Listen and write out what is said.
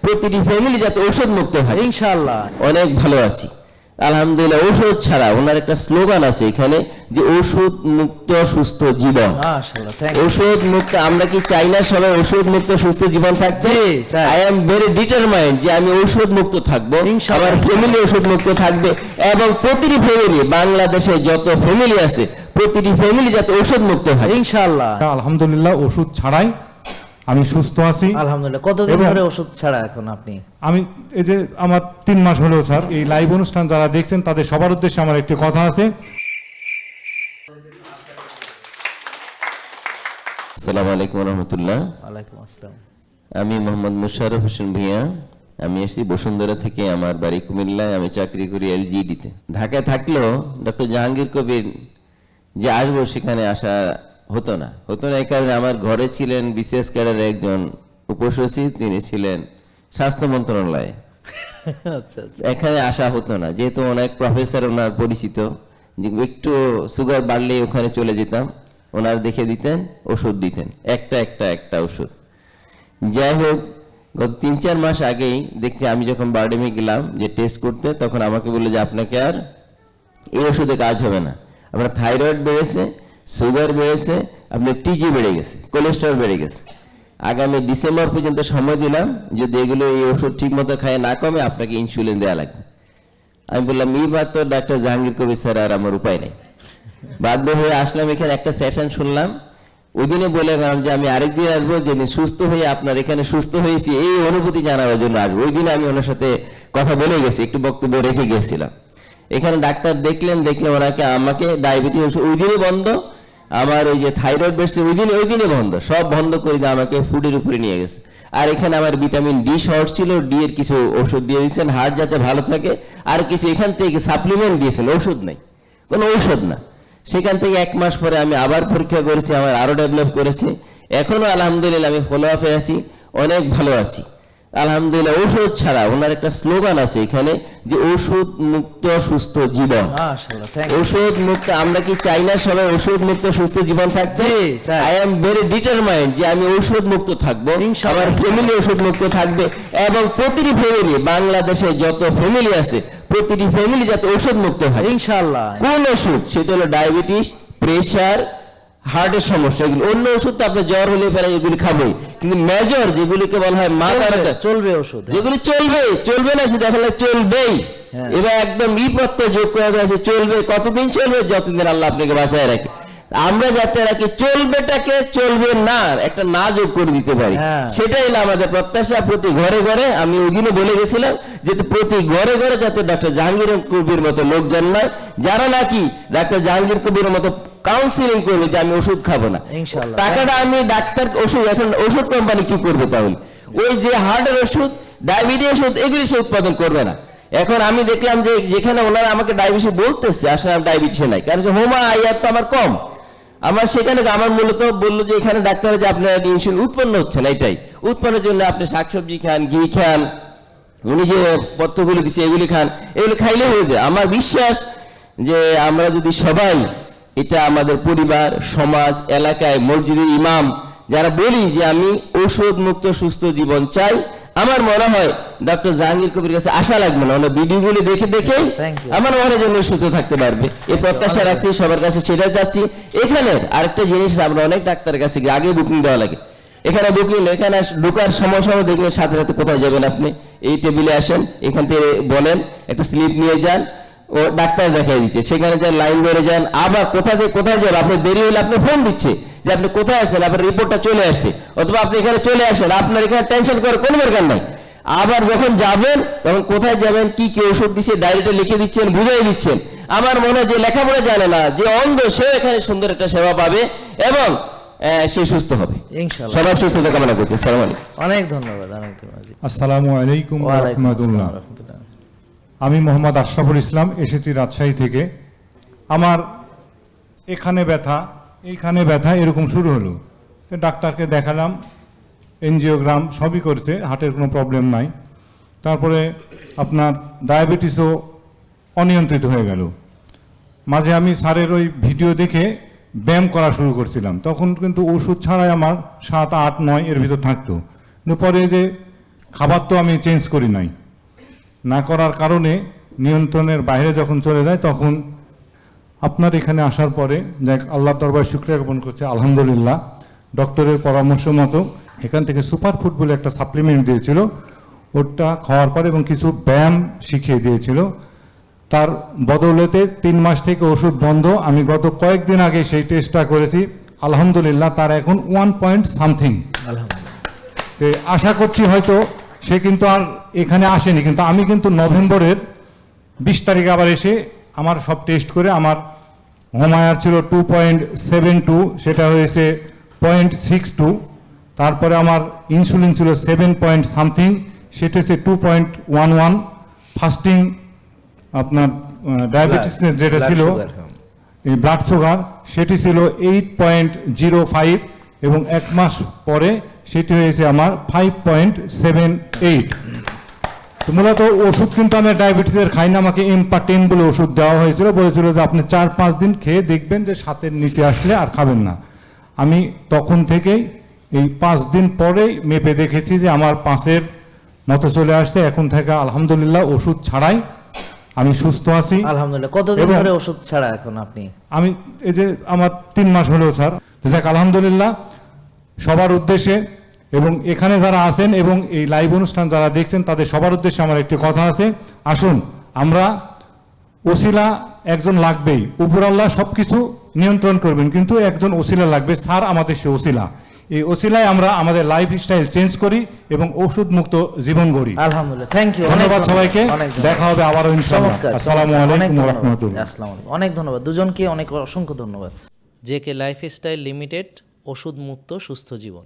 প্রতিটি ফ্যামিলি যাতে ওষুধ মুক্ত হয়। ইনশাআল্লাহ অনেক ভালো আছি আলহামদুলিল্লাহ। ওষুধ ছাড়া ওনার একটা স্লোগান আছে এখানে যে ওষুধ মুক্ত সুস্থ জীবন। মাশাআল্লাহ, থ্যাংক ইউ। ওষুধ মুক্ত আমরা কি চাই না সবাই ওষুধ মুক্ত সুস্থ জীবন থাকতে? জি, চাই। আই এম ভেরি ডিটারমাইন্ড যে আমি ওষুধ মুক্ত থাকবো, ইনশাআল্লাহ। আমার ফ্যামিলি ওষুধ মুক্ত থাকবে এবং প্রতিটি ফ্যামিলি বাংলাদেশে যত ফ্যামিলি আছে প্রতিটি ফ্যামিলি যাতে ওষুধ মুক্ত হয়। ইনশাআল্লাহ আলহামদুলিল্লাহ ওষুধ ছাড়াই আমি সুস্থ আছি। আলহামদুলিল্লাহ। কতদিন এবং ধরে ওষুধ ছাড়া এখন আপনি? আমি এই যে আমার 3 মাস হলো স্যার। এই লাইভ অনুষ্ঠান যারা দেখছেন তাদের সবার উদ্দেশ্যে আমার একটি কথা আছে। আসসালামু আলাইকুম রহমতুল্লাহ। ওয়ালাইকুম আসসালাম। আমি মোহাম্মদ মুশাররফ হোসেন ভূঁইয়া। আমি এসেছি বসুন্ধরা থেকে, আমার বাড়ি কুমিল্লায়, আমি চাকরি করি এলজিডিতে। ঢাকায় থাকলেও ডক্টর জাহাঙ্গীর কবির যে আসবো সেখানে আসা হতো না এই কারণে আমার ঘরে ছিলেন বিসিএস ক্যাডারের একজন উপসচিব, তিনি ছিলেন স্বাস্থ্য মন্ত্রণালয়ে। আচ্ছা আচ্ছা। এখানে আসা হতো না যেহেতু অনেক প্রফেসর ওনার পরিচিত, যে একটু সুগার বাড়লে ওখানে চলে যেতাম, ওনার দেখে দিতেন, ওষুধ দিতেন, একটা ওষুধ। যাই হোক, গত 3-4 মাস আগেই দেখছি আমি যখন বারডেমে গেলাম যে টেস্ট করতে, তখন আমাকে বললো যে আপনাকে আর এই ওষুধে কাজ হবে না, আপনার থাইরয়েড বেড়েছে, সুগার বেড়েছে, আপনার টিজি বেড়ে গেছে, কোলেস্ট্রল বেড়ে গেছে। আগামী ডিসেম্বর পর্যন্ত সময় দিলাম, যদি এগুলো এই ওষুধ ঠিক মতো খায় না কমে আপনাকে ইনসুলিন দেওয়া লাগবে। আমি বললাম এইবার তো ডাক্তার জাহাঙ্গীর কবির স্যার আর আমার উপায় নেই। বাধ্য হয়ে আসলাম এখানে, একটা সেশন শুনলাম। ওই দিনে বলে গেলাম যে আমি আরেকদিন আসবো, যেদিন সুস্থ হয়ে আপনার এখানে সুস্থ হয়েছি এই অনুভূতি জানাবার জন্য আসবো। ওই দিনে আমি ওনার সাথে কথা বলে গেছি, একটু বক্তব্য রেখে গিয়েছিলাম। এখানে ডাক্তার দেখলেন ওনাকে আমাকে ডায়াবেটিস ওষুধ ওই দিনই বন্ধ, আমার ওই যে থাইরয়েড বেড়েছে ওই দিনে বন্ধ, সব বন্ধ করে দিয়ে আমাকে ফুডের উপরে নিয়ে গেছে। আর এখানে আমার ভিটামিন ডি শর্ট ছিল, ডি এর কিছু ওষুধ দিয়ে দিয়েছেন হার্ট যাতে ভালো থাকে, আর কিছু এখান থেকে সাপ্লিমেন্ট দিয়েছেন, ওষুধ নেই, কোনো ঔষধ না। সেখান থেকে 1 মাস পরে আমি আবার পরীক্ষা করেছি, আমার আরো ডেভেলপ করেছে। এখনো আলহামদুলিল্লাহ আমি ফলো আপে আছি, অনেক ভালো আছি আলহামদুলিল্লাহ। ওষুধ ছাড়া ওনার একটা স্লোগান আছে এখানে যে ওষুধ মুক্ত সুস্থ জীবন। মাশাআল্লাহ, থ্যাংক ইউ। ওষুধ মুক্ত আমরা কি চাই না সবাই ওষুধ মুক্ত সুস্থ জীবন থাকতে? জি, চাই। আই এম ভেরি ডিটারমাইন্ড যে আমি ওষুধ মুক্ত থাকবো, ইনশাআল্লাহ। আমার ফ্যামিলি ওষুধ মুক্ত থাকবে এবং প্রতিটি ফ্যামিলি বাংলাদেশে যত ফ্যামিলি আছে প্রতিটি ফ্যামিলি যাতে ওষুধ মুক্ত হয়। ইনশাআল্লাহ। কোন ওষুধ? সেটা হলো ডায়াবেটিস, প্রেসার, হার্টের সমস্যা। এগুলো অন্য ওষুধ তো আপনার জ্বর হলে পরে এগুলি খাবোই, কিন্তু মেজর যেগুলিকে বলা হয় মা তারকা চলবে ওষুধ, যেগুলি চলবে না শুধু দেখালে চলবেই। হ্যাঁ। এবার একদম প্রত্যয় যোগ করা আছে, চলবে। কতদিন চলবে? যতদিন আল্লাহ আপনাকে বাঁচায় রাখে। আমরা যাতে রাখি চলবেটাকে চলবে না একটা না যোগ করে দিতে পারি, হ্যাঁ। সেটাই হলো আমাদের প্রত্যাশা। প্রতি ঘরে ঘরে, আমি ওই দিনও বলে গেছিলাম যে প্রতি ঘরে ঘরে যাতে ডাক্তার জাহাঙ্গীর কবির মতো লোক জন্মায়, যারা নাকি ডাক্তার জাহাঙ্গীর কবির মতো কাউন্সিলিং করবে যে আমি ওষুধ খাবো না। ইনশাআল্লাহ। টাকাটা আমি ডাক্তার ওষুধ, এখন ওষুধ কোম্পানি কি করবে তাহলে? ওই যে হার্টের ওষুধ, ডায়াবেটিস ওষুধ এগুলি সে উৎপাদন করবে না। এখন আমি দেখলাম যে যেখানে ওনারা আমাকে ডায়াবেটিস বলতেছে, আসলে আমার ডায়াবেটিস নাই, কারণ হোমা আইয়ার তো আমার কম। আমার সেখানে আমার মূলত বললো যে এখানে ডাক্তার যে আপনার ইনসুলিন উৎপন্ন হচ্ছে না, এটাই উৎপন্নের জন্য আপনি শাকসবজি খান, ঘি খান, উনি যে পথ্যগুলি দিচ্ছে এগুলি খান, এগুলি খাইলে হয়ে যায়। আমার বিশ্বাস যে আমরা যদি সবাই এটা আমাদের পরিবার, সমাজ, এলাকায়, মসজিদের ইমাম যারা বলি যে আমি ওষুধ মুক্ত সুস্থ জীবন চাই, আমার মনে হয় ডক্টর জাহাঙ্গীর কবির কাছে আশা লাগবে না, ওনার ভিডিওগুলি দেখে দেখেই আমার মনে জন্য সুস্থ থাকতে পারবে। এই প্রত্যাশা রাখছি সবার কাছে, সেটা চাচ্ছি। এখানে আরেকটা জিনিস, আমরা অনেক ডাক্তারের কাছে আগে বুকিং দেওয়া লাগে, এখানে বুকিং, এখানে ঢোকার সময় দেখবেন সাথে সাথে কোথায় যাবেন আপনি, এই টেবিলে আসেন, এখান থেকে বলেন, একটা স্লিপ নিয়ে যান, ও ডাক্তার দেখাই দিচ্ছে, সেখানে যান, লাইন ধরে যান, আবার কোথায় থেকে কোথায় যান, আপনার দেরি হলে আপনি ফোন দিচ্ছে যে আপনি কোথায় আসছেন, আপনার রিপোর্টটা চলে আসছে, অথবা আপনি এখানে চলে আসেন, আপনার এখানে টেনশন করার কোনো দরকার নাই। আবার যখন যাবেন তখন কোথায় যাবেন, কি কি ওষুধ দিচ্ছে ডায়েরিতে লিখে দিচ্ছেন, বুঝাই দিচ্ছেন। আমার মনে হয় যে লেখাপড়া জানে না, যে অন্ধ, সে এখানে সুন্দর একটা সেবা পাবে এবং সে সুস্থ হবে। ইনশাআল্লাহ। সবার সুস্থতা কামনা করছি। আসসালামু আলাইকুম। অনেক ধন্যবাদ, অনেক ধন্যবাদ। আসসালামু আলাইকুম ওয়া ওয়ালাইকুম রাহমাতুল্লাহ। আসসালাম ওয়া রাহমাতুল্লাহ। আমি মোহাম্মদ আশরাফুল ইসলাম, এসেছি রাজশাহী থেকে। আমার এখানে ব্যথা, এইখানে ব্যথা, এরকম শুরু হলো। তো ডাক্তারকে দেখালাম, এনজিওগ্রাম সবই করছে, হার্টের কোনো প্রবলেম নাই। তারপরে আপনার ডায়াবেটিসও অনিয়ন্ত্রিত হয়ে গেল। মাঝে আমি স্যারের ওই ভিডিও দেখে ব্যায়াম করা শুরু করছিলাম, তখন কিন্তু ওষুধ ছাড়াই আমার 7, 8, 9 এর ভিতর থাকতো। কিন্তু পরে যে খাবার তো আমি চেঞ্জ করি নাই, না করার কারণে নিয়ন্ত্রণের বাইরে যখন চলে যায় তখন আপনার এখানে আসার পরে যাক আল্লাহ দরবার শুকরিয়া জ্ঞাপন করছে আলহামদুলিল্লাহ, ডক্টরের পরামর্শ মতো এখান থেকে সুপার ফুড বলে একটা সাপ্লিমেন্ট দিয়েছিল, ওটা খাওয়ার পরে এবং কিছু ব্যায়াম শিখিয়ে দিয়েছিল। তার বদৌলতে 3 মাস থেকে ওষুধ বন্ধ। আমি গত কয়েকদিন আগে সেই টেস্টটা করেছি, আলহামদুলিল্লাহ তার এখন 1 পয়েন্ট সামথিং। আলহামদুলিল্লাহ। আশা করছি হয়তো সে কিন্তু আর এখানে আসেনি, কিন্তু আমি কিন্তু নভেম্বরের 20 তারিখে আবার এসে আমার সব টেস্ট করে আমার হোমায়ার ছিল 2.72, সেটা হয়েছে 0.62। তারপরে আমার ইনসুলিন ছিল 7 পয়েন্ট সামথিং, সেটা হচ্ছে 2.11। ফাস্টিং আপনার ডায়াবেটিস যেটা Blood ছিল sugar, হ্যাঁ। এই ব্লাড সুগার সেটি ছিল 8.05 এবং 1 মাস পরে সেটি হয়েছে আমার 5.78। তো মূলত ওষুধ কিন্তু আমি ডায়াবেটিসের খাই না, আমাকে এম্পাটেন বলে ওষুধ দেওয়া হয়েছিল, বলেছিল যে আপনি 4-5 দিন খেয়ে দেখবেন যে 7-এর নিচে আসলে আর খাবেন না। আমি তখন থেকেই এই 5 দিন পরেই মেপে দেখেছি যে আমার 5-এর মতো চলে আসছে। এখন থেকে আলহামদুলিল্লাহ ওষুধ ছাড়াই আমি সুস্থ আছি। আলহামদুলিল্লাহ। কতদিন এবং- ধরে ওষুধ ছাড়া এখন আপনি? আমি এই যে আমার 3 মাস হলো স্যার। তো যাক আলহামদুলিল্লাহ, সবার উদ্দেশ্যে এবং এখানে যারা আছেন এবং এই লাইভ অনুষ্ঠান যারা দেখছেন তাদের সবার উদ্দেশ্যে আমার একটি কথা আছে। আসুন আমরা, ওসিলা একজন লাগবেই, উপর আল্লাহ সব কিছু নিয়ন্ত্রণ করবেন, কিন্তু একজন ওসিলা লাগবে। স্যার আমাদের সে ওসিলা, এই ওসিলায় আমরা আমাদের লাইফ স্টাইল চেঞ্জ করি এবং ওষুধ মুক্ত জীবন গড়ি। আলহামদুলিল্লাহ, থ্যাংক ইউ। ধন্যবাদ সবাইকে, দেখা হবে আবারও ইনশাআল্লাহ। আসসালামু আলাইকুম ওয়া রাহমাতুল্লাহ। আসসালামু আলাইকুম। অনেক ধন্যবাদ দুজনকে, অনেক অসংখ্য ধন্যবাদ। জেকে লাইফস্টাইল লিমিটেড, ওষুধ মুক্ত সুস্থ জীবন।